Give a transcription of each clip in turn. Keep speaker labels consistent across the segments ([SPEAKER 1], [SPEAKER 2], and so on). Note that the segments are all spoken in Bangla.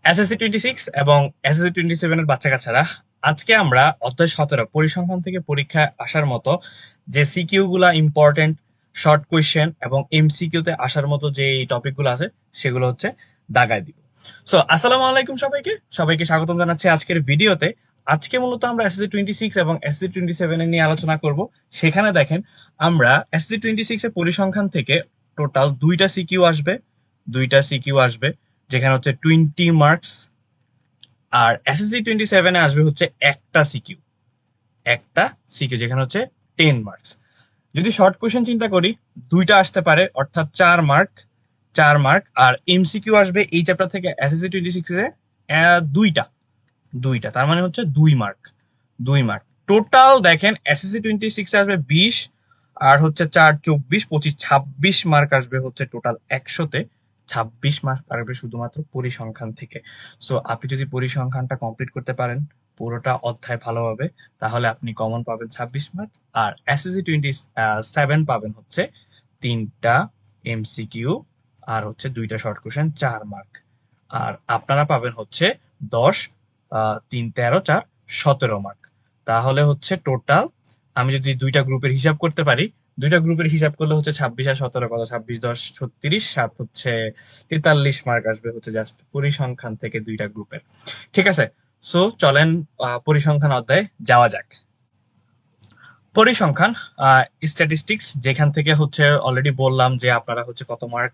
[SPEAKER 1] এসএসসি 26 এবং এসএসসি 27 এর বাচ্চা কাচ্চারা, আজকে আমরা অধ্যায় 17 পরিসংখ্যান থেকে পরীক্ষায় আসার মতো যে সিকিউ গুলা ইম্পর্টেন্ট, শর্ট কোয়েশ্চেন এবং এমসিকিউ তে আসার মতো যে টপিক গুলো আছে সেগুলো হচ্ছে দাগায় দিব। সো আসসালামু আলাইকুম সবাইকে, সবাইকে স্বাগতম জানাচ্ছি আজকের ভিডিওতে। আজকে মূলত আমরা এসএসসি 26 এবং এসএসসি 27 এ নিয়ে আলোচনা করব। সেখানে দেখেন, আমরা এসএসসি 26 এর পরিসংখ্যান থেকে টোটাল দুইটা সিকিউ আসবে, যেখানে হচ্ছে 20 মার্কস। আর এসএসসি 27 এ আসবে হচ্ছে একটা সিকিউ যেখানে হচ্ছে 10 মার্কস। যদি শর্ট কোশ্চেন চিন্তা করি, দুইটা আসতে পারে, অর্থাৎ 4 মার্ক। আর এমসিকিউ আসবে এই চ্যাপ্টার থেকে এসএসসি 26 এ দুইটা দুইটা তার মানে হচ্ছে 2 মার্ক। টোটাল দেখেন এসএসসি 26 এ আসবে 20, আর হচ্ছে 4 24 25 26 মার্ক আসবে হচ্ছে টোটাল 100-তে। 26 মার্ক আসবে শুধুমাত্র পরিসংখ্যান থেকে। সো আপনি যদি পরিসংখ্যানটা কমপ্লিট করতে পারেন পুরোটা অধ্যায় ভালোভাবে, তাহলে আপনি কমন পাবেন 26 মার্ক। আর এসএসসি 27 পাবেন হচ্ছে 3টা এমসিকিউ আর হচ্ছে 2টা শর্ট কোশ্চেন, 4 মার্ক। আর আপনারা পাবেন হচ্ছে 10, 3 13 4 17 মার্ক। তাহলে হচ্ছে টোটাল, আমি যদি দুইটা গ্রুপের হিসাব করতে পারি, দুইটা গ্রুপের হিসাব করলে হচ্ছে 26 আর 17 কত, 26 10 36, 7 হচ্ছে 43 মার্ক আসবে হচ্ছে জাস্ট পরিসংখ্যান থেকে দুইটা গ্রুপের। ঠিক আছে, সো চলেন পরিসংখ্যান অধ্যায়ে যাওয়া যাক। পরিসংখ্যান, স্ট্যাটিস্টিক্স, যেখান থেকে হচ্ছে অলরেডি বললাম যে আপনারা হচ্ছে কত মার্ক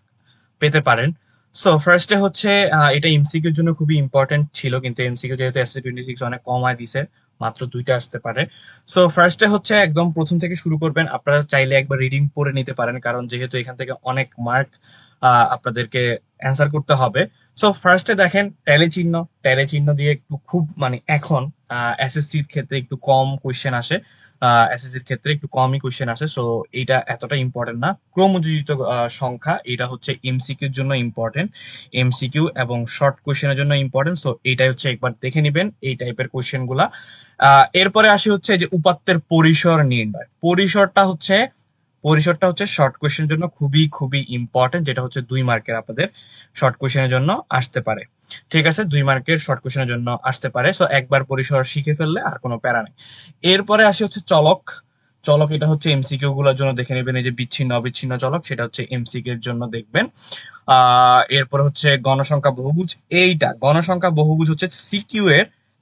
[SPEAKER 1] পেতে পারেন। সো ফার্স্টে হচ্ছে এটা এমসিকিউর জন্য খুবই ইম্পর্টেন্ট ছিল, কিন্তু এমসিকিউ যেহেতু এসএসসি 26 অনেক কমায় দিছে, মাত্র দুইটা আসতে পারে। সো ফার্স্টে হচ্ছে একদম প্রথম থেকে শুরু করবেন। আপনারা চাইলে একবার রিডিং পড়ে নিতে পারেন, কারণ যেহেতু এখান থেকে অনেক মার্ক আপনাদেরকে অ্যান্সার করতে হবে। সো ফার্স্টে দেখেন ট্যালে চিহ্ন দিয়ে একটু খুব মানে এখন এসএসসির ক্ষেত্রে একটু কম কোয়েশ্চেন আসে, এসএসসির ক্ষেত্রে একটু কমই কোয়েশ্চেন আসে। সো এটা এতটা ইম্পর্টেন্ট না। ক্রমযোজিত সংখ্যা, এটা হচ্ছে এমসিকিউর জন্য ইম্পর্টেন্ট, এমসিকিউ এবং শর্ট কোয়েশ্চেনের জন্য ইম্পর্টেন্ট। সো এইটাই হচ্ছে একবার দেখে নিবেন এই টাইপের কোয়েশ্চেন গুলা। এরপরে আসি হচ্ছে যে উপাত্তের পরিসর নির্ণয়। পরিসরটা হচ্ছে শর্ট কোয়েশ্চেনের জন্য খুবই খুবই ইম্পর্টেন্ট, যেটা হচ্ছে 2 মার্কের আপনাদের শর্ট কোয়েশ্চেনের জন্য আসতে পারে। ঠিক আছে, 2 মার্কের শর্ট কোয়েশ্চেনের জন্য আসতে পারে। সো একবার পরিসর শিখে ফেললে আর কোনো প্যারা নেই। এরপরে আসি হচ্ছে চলক, এটা হচ্ছে এমসিকিউ গুলোর জন্য দেখে নেবেন। এই যে বিচ্ছিন্ন অবিচ্ছিন্ন চলক, সেটা হচ্ছে এমসিকিউ এর জন্য দেখবেন। এরপরে হচ্ছে গণসংখ্যা বহুভুজ। এইটা গণসংখ্যা বহুভুজ হচ্ছে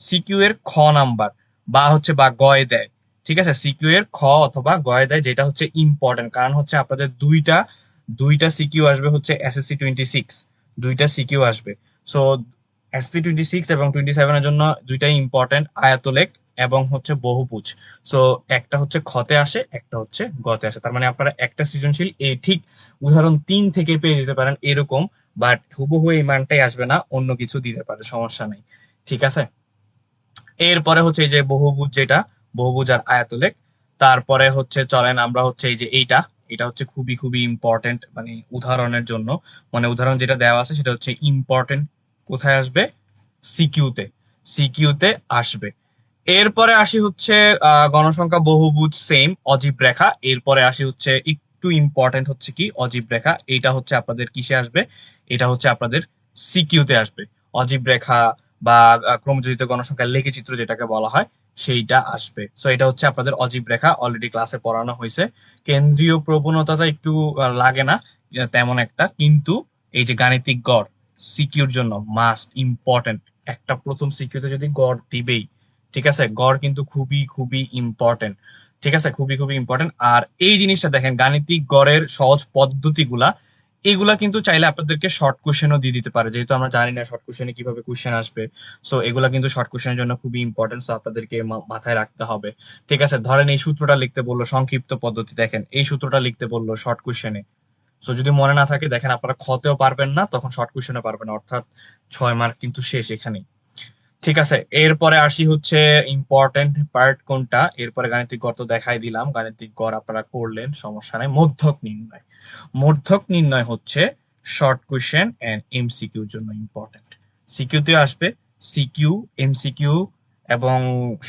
[SPEAKER 1] সিকিউ এর খ নাম্বার, বা গয় দেয়। ঠিক আছে, সিকিউ এর খ অথবা গয় দেয়, যেটা হচ্ছে ইম্পর্টেন্ট। কারণ হচ্ছে আপনাদের দুইটা দুইটা সিকিউ আসবে হচ্ছে এসএসসি 26, দুইটা সিকিউ আসবে। সো এসএসসি 26 এবং 27 এর জন্য দুইটাই ইম্পর্টেন্ট, আয়তলেখ এবং হচ্ছে বহুভুজ। সো একটা হচ্ছে খতে আসে, একটা হচ্ছে গতে আসে। তার মানে আপনারা একটা সৃজনশীল ঠিক উদাহরণ 3 থেকে পেয়ে যেতে পারেন এরকম, বাট হুবহু এই মানটাই আসবে না, অন্য কিছু দিতে পারে, সমস্যা নেই। ঠিক আছে, এরপরে হচ্ছে এই যে বহুভুজ, যেটা বহুভুজ আর আয়তলেখ। তারপরে হচ্ছে চলেন আমরা হচ্ছে এই যে এটা হচ্ছে খুবই খুবই ইম্পর্টেন্ট, মানে উদাহরণের জন্য, মানে উদাহরণ যেটা দেওয়া আছে সেটা হচ্ছে ইম্পর্টেন্ট। কোথায় আসবে? সিকিউতে, সিকিউতে আসবে। এরপরে আসি হচ্ছে গণসংখ্যা বহুভুজ, সেম অজীব রেখা। এরপরে আসি হচ্ছে একটু ইম্পর্টেন্ট হচ্ছে কি অজীব রেখা। এটা হচ্ছে আপনাদের কিসে আসবে? এটা হচ্ছে আপনাদের সিকিউতে আসবে। অজীব রেখা বা ক্রমযোজিত গণসংখ্যার লেখচিত্র যেটাকে বলা হয়, সেইটা আসবে। সো এটা হচ্ছে আপনাদের অজীব রেখা, অলরেডি ক্লাসে পড়ানো হয়েছে। কেন্দ্রীয় প্রবণতাটা একটু লাগে না তেমন একটা, কিন্তু এই যে গাণিতিক গড় সিকিউর জন্য মাস্ট ইম্পর্টেন্ট। একটা প্রথম সিকিউতে যদি গড় দিবেই, ঠিক আছে, গড় কিন্তু খুবই খুবই ইম্পর্টেন্ট। ঠিক আছে, খুবই খুবই ইম্পর্টেন্ট। আর এই জিনিসটা দেখেন, গাণিতিক গড়ের সহজ পদ্ধতিগুলা, এগুলা কিন্তু চাইলে আপনাদেরকে শর্ট কোশ্চেনও দিয়ে দিতে পারে, যেহেতু আমরা জানি না শর্ট কোশ্চেনে কিভাবে কোশ্চেন আসবে। সো এগুলা কিন্তু শর্ট কোশ্চেনের জন্য খুবই ইম্পর্টেন্ট, সো আপনাদেরকে মাথায় রাখতে হবে। ঠিক আছে, ধরেন এই সূত্রটা লিখতে বললো, সংক্ষিপ্ত পদ্ধতি, দেখেন এই সূত্রটা লিখতে বললো শর্ট কোশ্চেনে। সো যদি মনে না থাকে, দেখেন আপনারা খতেও পারবেন না, তখন শর্ট কোশ্চেনে পারবেন না, অর্থাৎ 6 মার্ক কিন্তু শেষ এখানেই। ঠিক আছে, এরপরে আসি হচ্ছে ইম্পর্টেন্ট পার্ট কোনটা। এরপরে গাণিতিক গড় তো দেখাই দিলাম, গাণিতিক গড় আপনারা করলেন, সমস্যা নাই। মধ্যক নির্ণয় হচ্ছে শর্ট কোশ্চেন এন্ড এমসিকিউর জন্য ইম্পর্টেন্ট। সিকিউতে আসবে, সিকিউ, এমসিকিউ এবং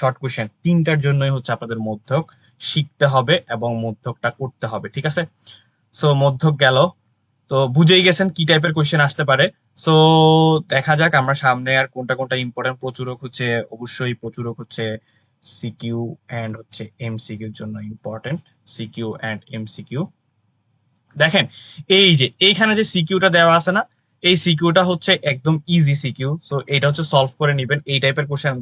[SPEAKER 1] শর্ট কোশ্চেন তিনটার জন্যই হচ্ছে আপনাদের মধ্যক শিখতে হবে এবং মধ্যকটা করতে হবে। ঠিক আছে, সো মধ্যক গেল। তো বুঝেই গেছেন কি টাইপের কোশ্চেন আসতে পারে। সো দেখা যাক আমরা সামনে আর কোনটা কোনটা ইম্পর্টেন্ট। প্রচুরক হচ্ছে, অবশ্যই প্রচুরক হচ্ছে সিকিউ এন্ড হচ্ছে এমসিকিউর জন্য ইম্পর্টেন্ট। সিকিউ এন্ড এমসিকিউ, দেখেন এই যে এইখানে যে সিকিউটা দেওয়া আছে না, এই সিকিউটা হচ্ছে একদম ইজি সিকিউ। সো এটা হচ্ছে সলভ করে নিবেন, এই টাইপের কোশ্চেন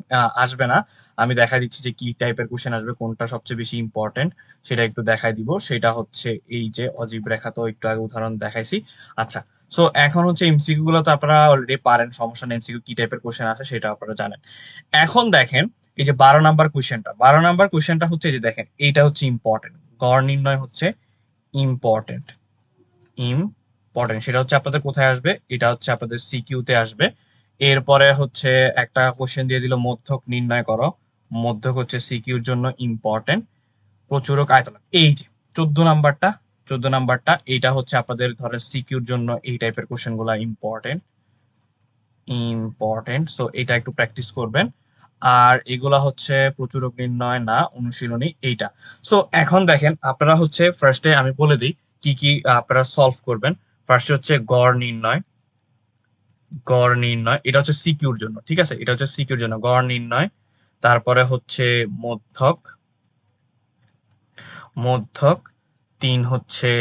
[SPEAKER 1] আসবে না। আমি দেখা দিচ্ছি যে কি টাইপের কোশ্চেন আসবে, কোনটা সবচেয়ে বেশি ইম্পর্টেন্ট সেটা একটু দেখাই দিব। সেটা হচ্ছে এই যে অজীব রেখা, তো একটু আগে উদাহরণ দেখাইছি। আচ্ছা, সো এখন হচ্ছে এমসিকিউ গুলো তো আপনারা অলরেডি পারেন, সমস্যা নেই, এমসিকিউ কি টাইপের কোশ্চেন আসে সেটা আপনারা জানেন। এখন দেখেন এই যে 12 নাম্বার কোশ্চেনটা, 12 নাম্বার কোশ্চেনটা হচ্ছে এই যে দেখেন এইটা হচ্ছে ইম্পর্টেন্ট, গড় নির্ণয় হচ্ছে ইম্পর্টেন্ট। ইম্পর্টেন্ট সেটা হচ্ছে আপনাদের কোথায় আসবে, এটা হচ্ছে আপনাদের সিকিউতে আসবে। এরপরে হচ্ছে একটা কোশ্চেন দিয়ে দিল মধ্যক নির্ণয় করো, মধ্যক হচ্ছে সিকিউর জন্য ইম্পর্টেন্ট। প্রচুরক আয়তন, এই যে 14 নাম্বারটা, 14 নাম্বারটা এটা হচ্ছে আপনাদের ধরেন সিকিউর জন্য এই টাইপের কোশ্চেন গুলা ইম্পর্টেন্ট। ইম্পর্টেন্ট, সো এটা একটু প্র্যাকটিস করবেন। আর এগুলা হচ্ছে প্রচুরক নির্ণয় না, অনুশীলনী এইটা। সো এখন দেখেন আপনারা হচ্ছে ফার্স্টে আমি বলে দিই কি কি আপনারা সলভ করবেন। ফার্স্টে হচ্ছে গড় নির্ণয়, গড় নির্ণয় এটা হচ্ছে সিকিউর জন্য, ঠিক আছে, এটা হচ্ছে সিকিউর জন্য গড় নির্ণয়। তারপরে হচ্ছে মধ্যক, মধ্যক 3 হচ্ছে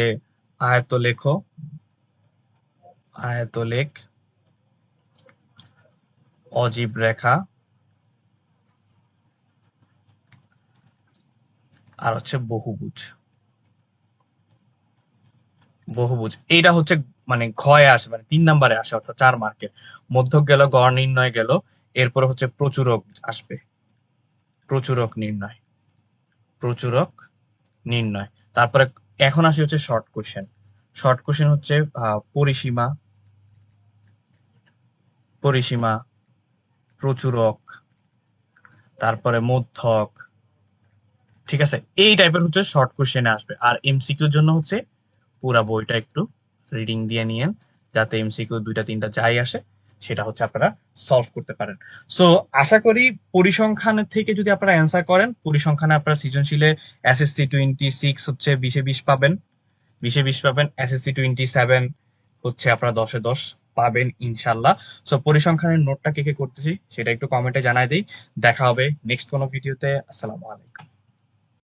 [SPEAKER 1] আয়তলেখ, আয়তলেখ, অজীব রেখা, আর হচ্ছে বহুভুজ। বহুভুজ এইটা হচ্ছে মানে ঘয়ে আসে, মানে 3 নাম্বারে আসে, অর্থাৎ 4 মার্কের। মধ্যক গেল, গড় নির্ণয় গেল, এরপরে হচ্ছে প্রচুরক আসবে, প্রচুরক নির্ণয়, প্রচুরক নির্ণয়। তারপরে এখন আসি হচ্ছে শর্ট কোশ্চেন। শর্ট কোশ্চেন হচ্ছে পরিসীমা, পরিসীমা, প্রচুরক, তারপরে মধ্যক, ঠিক আছে, এই টাইপের হচ্ছে শর্ট কোশ্চেনে আসবে। আর এমসিকিউর জন্য হচ্ছে পুরা বইটা একটু রিডিং দিয়ে নিয়েন, যাতে এমসিকিউ 2টা 3টা যাই আসে সেটা হচ্ছে আপনারা সলভ করতে পারেন। সো আশা করি পরিসংখ্যানের থেকে যদি আপনারা অ্যান্সার করেন, পরিসংখ্যানে আপনারা সৃজনশীলে SSC 26 হচ্ছে 20-এ 20 পাবেন, 20-এ 20 পাবেন। SSC 27 হচ্ছে আপনারা 10-এ 10 পাবেন ইনশাল্লাহ। সো পরিসংখ্যানের নোটটা কে কে করতেছি সেটা একটু কমেন্টে জানাই দিই। দেখা হবে নেক্সট কোনো ভিডিওতে। আসসালামু আলাইকুম।